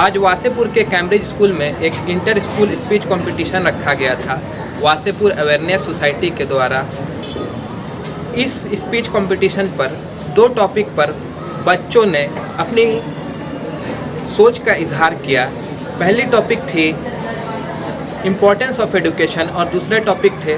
आज वासेपुर के Cambridge school में एक इंटर स्कूल स्पीच कंपटीशन रखा गया था वासेपुर अवेयरनेस सोसाइटी के द्वारा। इस स्पीच कंपटीशन पर 2 टॉपिक पर बच्चों ने अपनी सोच का इजहार किया। पहली टॉपिक थी इम्पोर्टेंस ऑफ एजुकेशन और दूसरे टॉपिक थे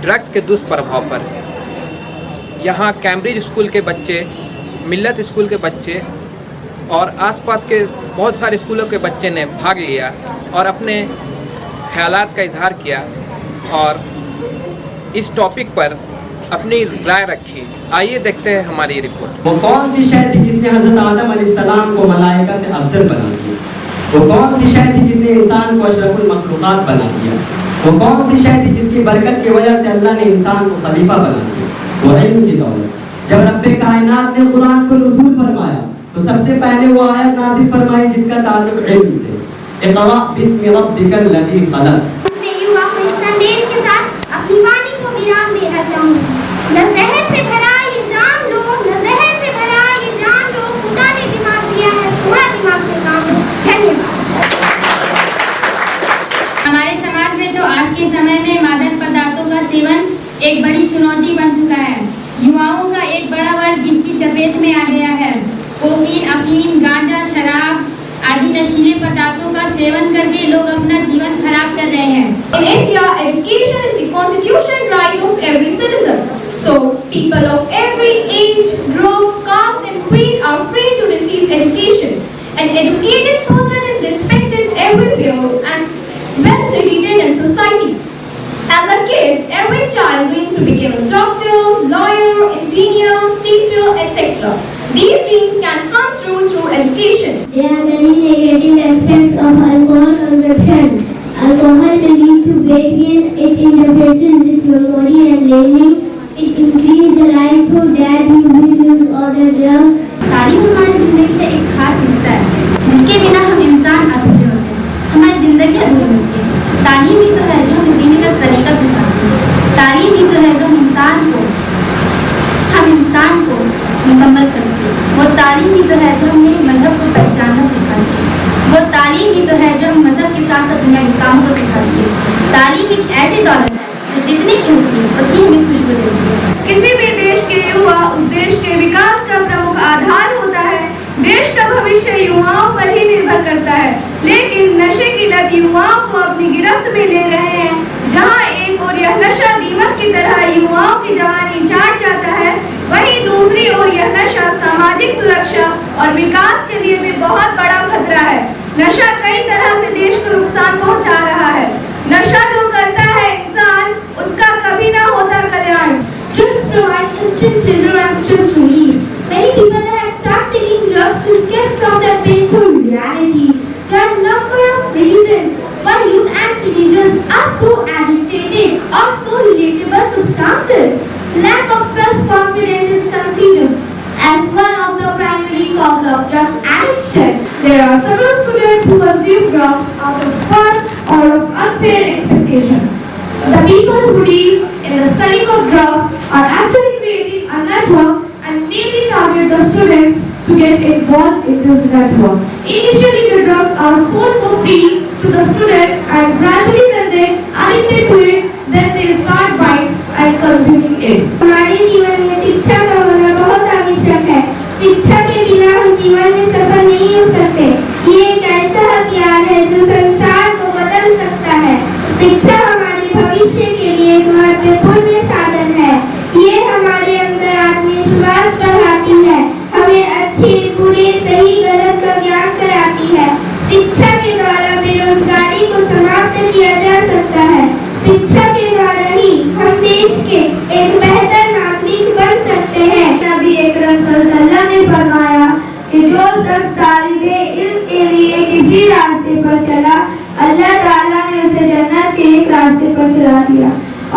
ड्रग्स के दुष्प्रभाव पर। यहाँ कैम्ब्रिज स्कूल के बच्चे, मिल्लत स्कूल के बच्चे और आसपास के बहुत सारे स्कूलों के बच्चे ने भाग लिया और अपने ख्यालात का इजहार किया और इस टॉपिक पर अपनी राय रखी। आइए देखते हैं हमारी रिपोर्ट। वो कौन सी शय थी जिसने हज़रत आदम अलैहिस्सलाम को मलाइका से अफजल बना दिया? वो कौन सी शय थी जिसने इंसान को अशरफुल मखलूक़ात बना दिया? वो कौन सी शय थी जिसकी बरकत की वजह से अल्लाह ने इंसान को खलीफा बना दिया? वो इल्म की दौलत। जब रब्बे कायनात ने कुरान को नुज़ूल फरमाया तो सबसे पहले वो आयत नाज़िल फरमाई जिसका ताल्लुक इल्म से। इक़रा बिस्मि रब्बिकल लज़ी खलक़। मैं युवा को इस संदेश के साथ अपनी वाणी को विराम देना चाहूँगी। न ज़हर से भरा ये जान लो, न ज़हर से भरा ये जान लो, खुदा ने दिमाग दिया है, थोड़ा दिमाग से काम लो। धन्यवाद। हमारे समाज में तो आज के समय में मादक पदार्थों का सेवन एक बड़ी चुनौती बन चुका है। युवाओं का एक बड़ा वर्ग इसकी चपेट में आ गया है। कोकीन, अफीम, गांजा, शराब आदि नशीले पदार्थों का सेवन करके लोग अपना जीवन खराब कर रहे हैं। In India, education is the constitutional right of every citizen. So, people of every age, group, caste and creed are free to receive education. An educated person is respected everywhere and well treated in society. As a kid, every child dreams to become a doctor, lawyer, engineer, teacher, etc. These dreams can come true through education. There are many negative aspects of alcohol consumption. Alcohol may lead to weight gain, it interferes with your body and learning, it increases the likelihood that you will use other drugs. तालीम हमारी जिंदगी का एक खास हिस्सा है जिसके बिना हम इंसान अधूरे होते हैं। हमारी जिंदगी अधूरी होती है। तालीम ही तो है जो हमें जीने का तरीका सिखाती है। तालीम ही तो है जो हम इंसान को मुकम्मल करती है। वो तालीम ही तो है जो हमें मजहब को पहचानना सिखाती है। वो तालीम ही तो है जो हम मजहब के साथ साथ दुनिया के कामों को सिखाती है। तालीम एक ऐसी दौलत है जो जितनी कीमती है उतनी हमें खुशबू देती है। किसी भी देश के युवा उस देश के विकास का प्रमुख आधार होता है। देश का भविष्य युवाओं पर ही निर्भर करता है, लेकिन नशे की लत युवाओं को अपनी गिरफ्त में ले रहे हैं। जहां एक ओर यह नशा दीमक की तरह युवाओं की जवानी चाट जाता है, वहीं दूसरी ओर यह नशा सामाजिक सुरक्षा और विकास के लिए भी बहुत बड़ा खतरा है। नशा कई तरह से देश को नुकसान पहुंचा रहा है। नशा जो करता है इंसान, उसका कभी ना होता कल्याण। Drugs provide instant pleasure and stress relief. Many people have started taking drugs to escape from their painful reality. There are a number of reasons why youth and teenagers are so addicted or so relatable substances. Lack of self-confidence is considered as one of the primary causes of drugs addiction. There are several students who consume drugs out of fun or of unfair expectations. The people who deal in the selling of drugs are actually creating a network and mainly target the students to get involved in this network. Initially, the drugs are sold for free to the students and gradually when they are addicted to it, then they start buying and consuming it. हमारे जीवन में शिक्षा का होना बहुत आवश्यक है। शिक्षा के बिना हम जीवन में सफल नहीं हो सकते। ये एक ऐसा हथियार है जो संसार को बदल सकता है। शिक्षा हमारे भविष्य के लिए एक महत्वपूर्ण साधन है। ये हमारे अंदर आत्मविश्वास बढ़ाती है, हमें अच्छे बुरे सही गलत का ज्ञान कराती है। शिक्षा के द्वारा बेरोजगारी को समाप्त किया जा सकता है। शिक्षा के द्वारा ही हम देश के एक बेहतर नागरिक बन सकते हैं। नबी अकरम सल्लल्लाहु अलैहि वसल्लम ने फरमाया कि जो शख्स तालिबे इल्म के लिए किसी रास्ते पर चला, अल्लाह ताला ने उसे जन्नत के एक रास्ते पर चला दिया।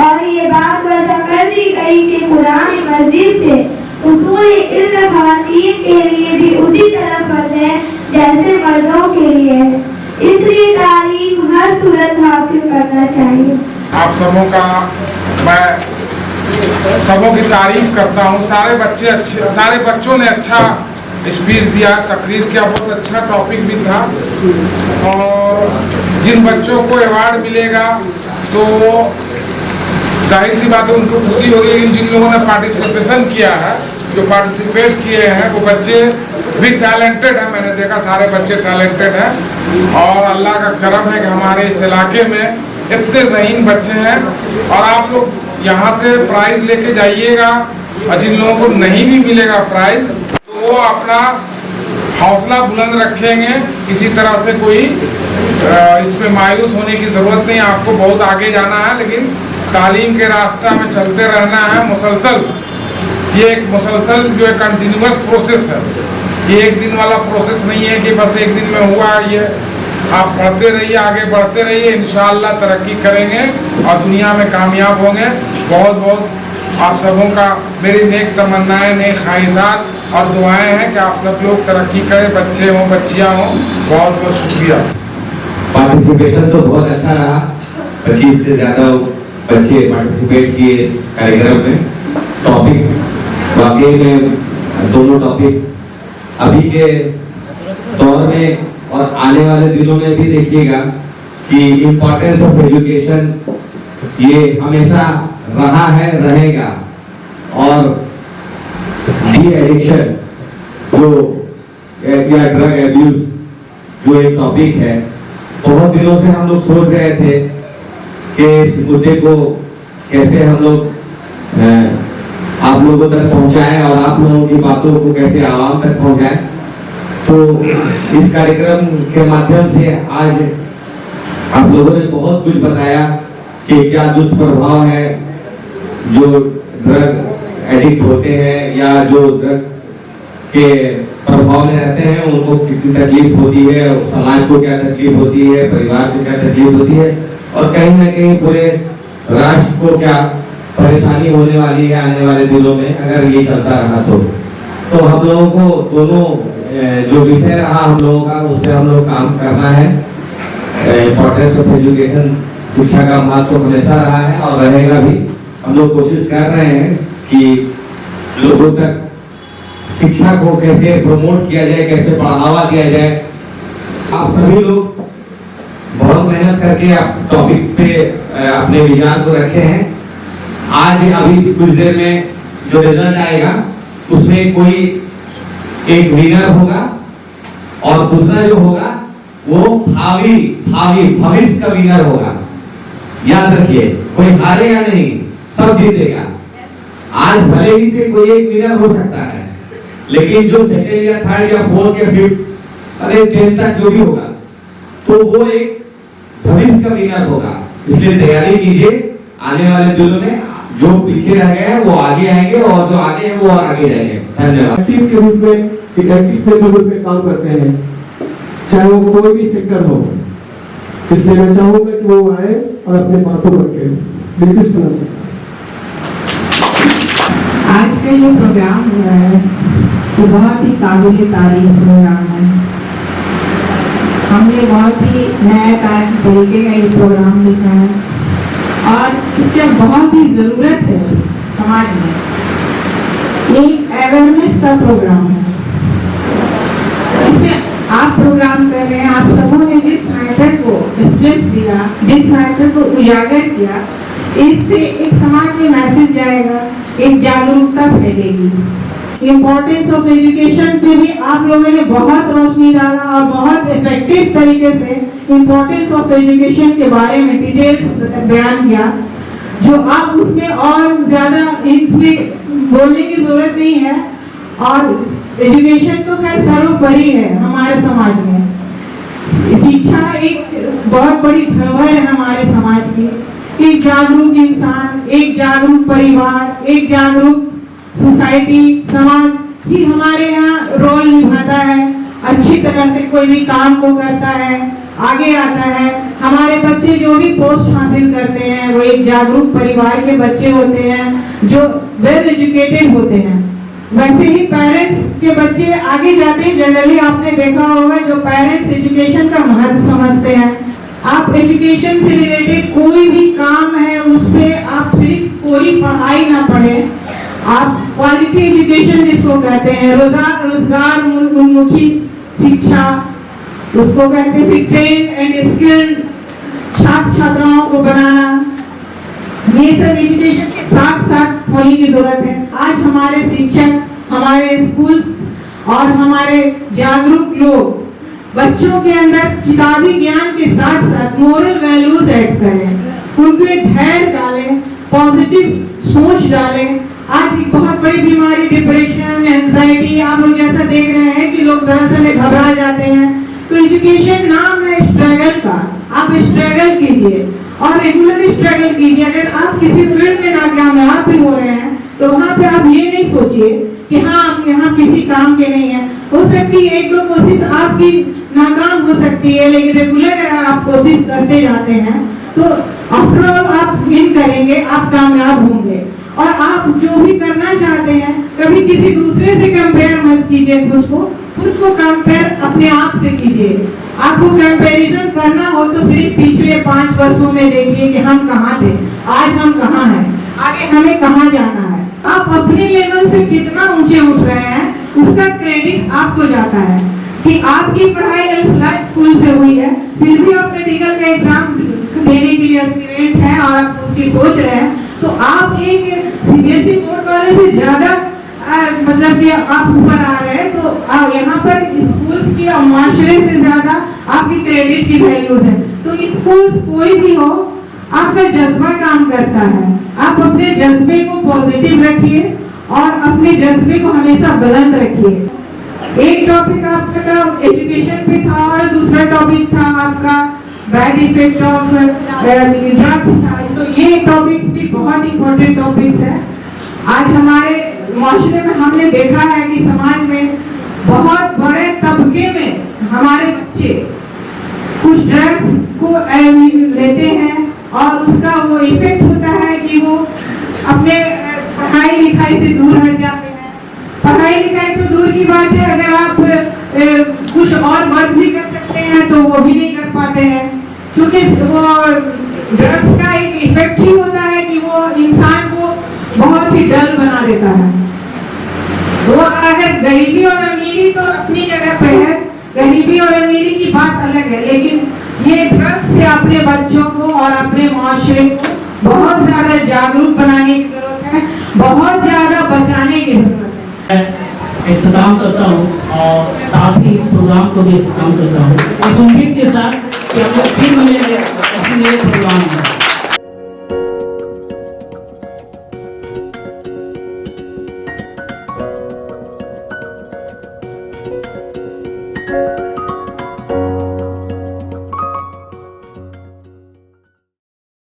और ये बात वजह कर दी गई कि कुरान मजीद से उसूल इल्म ख़वातीन के लिए भी उसी तरह फर्ज है जैसे मर्दों के लिए है। इसलिए तालीम हर सूरत हासिल करना चाहिए। आप सबों का मैं सबों की तारीफ करता हूँ। सारे बच्चों ने अच्छा स्पीच दिया, तकरीर किया, बहुत अच्छा टॉपिक भी था। और जिन बच्चों को अवार्ड मिलेगा तो जाहिर सी बात है उनको खुशी होगी, लेकिन जिन लोगों ने पार्टिसिपेशन किया है, जो पार्टिसिपेट किए हैं, वो बच्चे भी टैलेंटेड हैं। मैंने देखा सारे बच्चे टैलेंटेड हैं और अल्लाह का करम है कि हमारे इस इलाके में इतने ज़हीन बच्चे हैं। और आप लोग यहाँ से प्राइज़ लेके जाइएगा, और जिन लोगों को नहीं भी मिलेगा प्राइज़ तो वो अपना हौसला बुलंद रखेंगे। किसी तरह से कोई इसमें मायूस होने की ज़रूरत नहीं, आपको बहुत आगे जाना है, लेकिन तालीम के रास्ता में चलते रहना है मुसलसल। ये एक मुसलसल जो है कंटिन्यूअस प्रोसेस है, ये एक दिन वाला प्रोसेस नहीं है कि बस एक दिन में हुआ। ये आप पढ़ते रहिए, आगे बढ़ते रहिए, इंशाअल्लाह तरक्की करेंगे और दुनिया में कामयाब होंगे। बहुत बहुत आप सबों का मेरी नेक तमन्नाएं, नेक ख्वाहिशात और दुआएं हैं कि आप सब लोग तरक्की करें, बच्चे हों, बच्चियाँ हों। बहुत बहुत शुक्रिया। पार्टिसिपेशन तो बहुत अच्छा रहा, 25 से ज़्यादा बच्चे पार्टिसिपेट किए कार्यक्रम में। टॉपिक वाकई में दोनों टॉपिक अभी के दौर में और आने वाले दिनों में भी देखिएगा कि इम्पोर्टेंस ऑफ एजुकेशन ये हमेशा रहा है, रहेगा। और डी एडिक्शन जो या ड्रग एब्यूज जो एक टॉपिक है, बहुत दिनों से हम लोग सोच रहे थे कि इस मुद्दे को कैसे हम लोग आप लोगों तक पहुंचाएं और आप लोगों की बातों को कैसे आवाम तक पहुंचाएं। तो इस कार्यक्रम के माध्यम से आज आप लोगों ने बहुत कुछ बताया कि क्या दुष्प्रभाव है जो ड्रग एडिक्ट होते हैं या जो ड्रग के प्रभाव में रहते हैं, उनको कितनी तकलीफ होती है, समाज को क्या तकलीफ होती है, परिवार को क्या तकलीफ होती है, और कहीं ना कहीं पूरे राष्ट्र को क्या परेशानी होने वाली है आने वाले दिनों में अगर ये चलता रहा तो हम लोगों को दोनों जो विषय रहा हम लोगों का, उस पर हम लोग काम करना है। इम्पोर्टेंस ऑफ एजुकेशन, शिक्षा का महत्व तो हमेशा रहा है और रहेगा भी। हम लोग कोशिश कर रहे हैं कि लोगों तक शिक्षा को कैसे प्रमोट किया जाए, कैसे बढ़ावा दिया जाए। आप सभी लोग बहुत मेहनत करके आप टॉपिक पे अपने विचार को रखे हैं। आज अभी कुछ देर में जो रिजल्ट आएगा उसमें कोई एक विनर होगा और दूसरा जो होगा वो भविष्य का विनर होगा। याद रखिए, कोई हारेगा नहीं, सब जीतेगा। आज भले ही से कोई एक विनर हो सकता है, लेकिन जो सेकेंड या थर्ड या फोर्थ या फिफ्थ अरे 10 तक जो भी होगा तो वो एक भविष्य का विनर होगा। इसलिए तैयारी कीजिए। आने वाले दिनों में जो पीछे रह गए हैं वो आगे आएंगे और जो आगे हैं वो आगे जाएंगे। धन्यवाद। टीम के रूप में एक एक्टिव लेवल पे काम करते हैं, चाहे वो कोई भी सेक्टर हो। इसलिए मैं चाहूंगा कि वो आए और अपने बातों रखे। बिल्कुल आज का ये प्रोग्राम हुआ है तो बहुत ही काबिल तारीफ प्रोग्राम है। हमने बहुत ही नया तरीके का ये प्रोग्राम लिखा है और इसके बहुत ही जरूरत है समाज में। ये अवेयरनेस का प्रोग्राम है। इसमें आप प्रोग्राम कर रहे हैं, आप सबों ने जिस मैटर को एक्सप्रेस दिया, जिस मैटर को उजागर किया, इससे एक समाज में मैसेज जाएगा, एक जागरूकता फैलेगी। इम्पोर्टेंस ऑफ एजुकेशन पे भी आप लोगों ने बहुत रोशनी डाला और बहुत इफेक्टिव तरीके से इम्पोर्टेंस ऑफ एजुकेशन के बारे में डिटेल्स बयान किया, जो आप उसमें और ज्यादा इसमें बोलने की जरूरत नहीं है। और एजुकेशन तो खैर सर्वोपरि है हमारे समाज में। शिक्षा एक बहुत बड़ी धरोहर है हमारे समाज की। एक जागरूक इंसान, एक जागरूक परिवार, एक जागरूक सोसाइटी, समाज ही हमारे यहाँ रोल निभाता है। अच्छी तरह से कोई भी काम को करता है, आगे आता है। हमारे बच्चे जो भी पोस्ट हासिल करते हैं वो एक जागरूक परिवार के बच्चे होते हैं जो वेल एजुकेटेड होते हैं। वैसे ही पेरेंट्स के बच्चे आगे जाते हैं। जनरली आपने देखा होगा जो पेरेंट्स एजुकेशन का महत्व समझते हैं। आप एजुकेशन से रिलेटेड कोई भी काम है उस पर आप सिर्फ कोई पढ़ाई ना पढ़े, आप क्वालिटी एजुकेशन जिसको कहते हैं, रोजगार उन्मुखी शिक्षा उसको कहते हैं, फिर ट्रेन एंड स्किल्ड छात्र छात्राओं को बनाना, ये सब एजुकेशन के साथ साथ होने की जरूरत है। आज हमारे शिक्षक, हमारे स्कूल और हमारे जागरूक लोग बच्चों के अंदर किताबी ज्ञान के साथ साथ मोरल वैल्यूज ऐड करें, उनको एक धैर्य डालें, पॉजिटिव सोच डालें। आज एक बहुत बड़ी बीमारी डिप्रेशन, एंजाइटी, आप लोग जैसा देख रहे हैं कि लोग जरा से घबरा जाते हैं। तो एजुकेशन नाम है स्ट्रगल का, आप स्ट्रगल कीजिए और रेगुलर स्ट्रगल कीजिए। अगर आप किसी फील्ड में नाकामयाब भी हो रहे हैं तो वहाँ पे आप ये नहीं सोचिए कि हाँ आप यहाँ किसी काम के नहीं है। हो सकती है एक दो कोशिश आपकी नाकाम हो सकती है, लेकिन रेगुलर अगर आप कोशिश करते जाते हैं तो आफ्टर ऑल आप विन करेंगे, आप कामयाब होंगे। और आप जो भी करना चाहते हैं कभी किसी दूसरे से कंपेयर मत कीजिए, खुद को कंपेयर अपने आप से कीजिए। आपको कंपैरिजन करना हो तो सिर्फ पिछले 5 वर्षों में देखिए कि हम कहाँ थे, आज हम कहाँ हैं, आगे हमें कहाँ जाना है। आप अपने लेवल से कितना ऊंचे उठ रहे हैं उसका क्रेडिट आपको जाता है कि आपकी पढ़ाई स्कूल से हुई है, फिर भी आप मेडिकल का एग्जाम देने के लिए एस्पिरेंट हैं और आप उसकी सोच रहे हैं, तो आप एक सीबीएसई बोर्ड वाले से ज्यादा मतलब कि आप ऊपर आ रहे हैं। तो यहाँ पर स्कूल्स की और माशरे से ज्यादा आपकी क्रेडिट की वैल्यूज है। तो स्कूल कोई भी हो, आपका जज्बा काम करता है। आप अपने जज्बे को पॉजिटिव रखिए और अपने जज्बे को हमेशा बुलंद रखिए। एक टॉपिक आपका एजुकेशन पे था और दूसरा टॉपिक था आपका बैड इफेक्ट ऑफ ड्रग्स था। तो ये टॉपिक भी बहुत इंपॉर्टेंट टॉपिक्स है। आज हमारे माशरे में हमने देखा है कि समाज में बहुत बड़े तबके में हमारे बच्चे कुछ ड्रग्स को लेते हैं और उसका वो इफेक्ट होता है कि वो अपने पढ़ाई लिखाई से दूर हट जाते हैं। पढ़ाई लिखाई तो दूर की बात है, अगर आप कुछ और वर्क भी कर सकते हैं तो वो भी नहीं कर पाते हैं, क्योंकि वो ड्रग्स का एक इफेक्ट ही होता है कि वो इंसान को बहुत ही डल बना देता है। वो अगर गरीबी और अमीरी तो अपनी जगह पे है, गरीबी और अमीरी की बात अलग है, लेकिन ये ड्रग्स से अपने बच्चों को और अपने माशरे को बहुत ज्यादा जागरूक बनाने की जरूरत है, बहुत ज्यादा बचाने की जरूरत है। इख्तिताम करता हूँ और साथ ही इस प्रोग्राम को भी इख्तिताम करता हूँ इस उम्मीद के साथ कि हम लोग फिर मिलेंगे अपने प्रोग्राम में।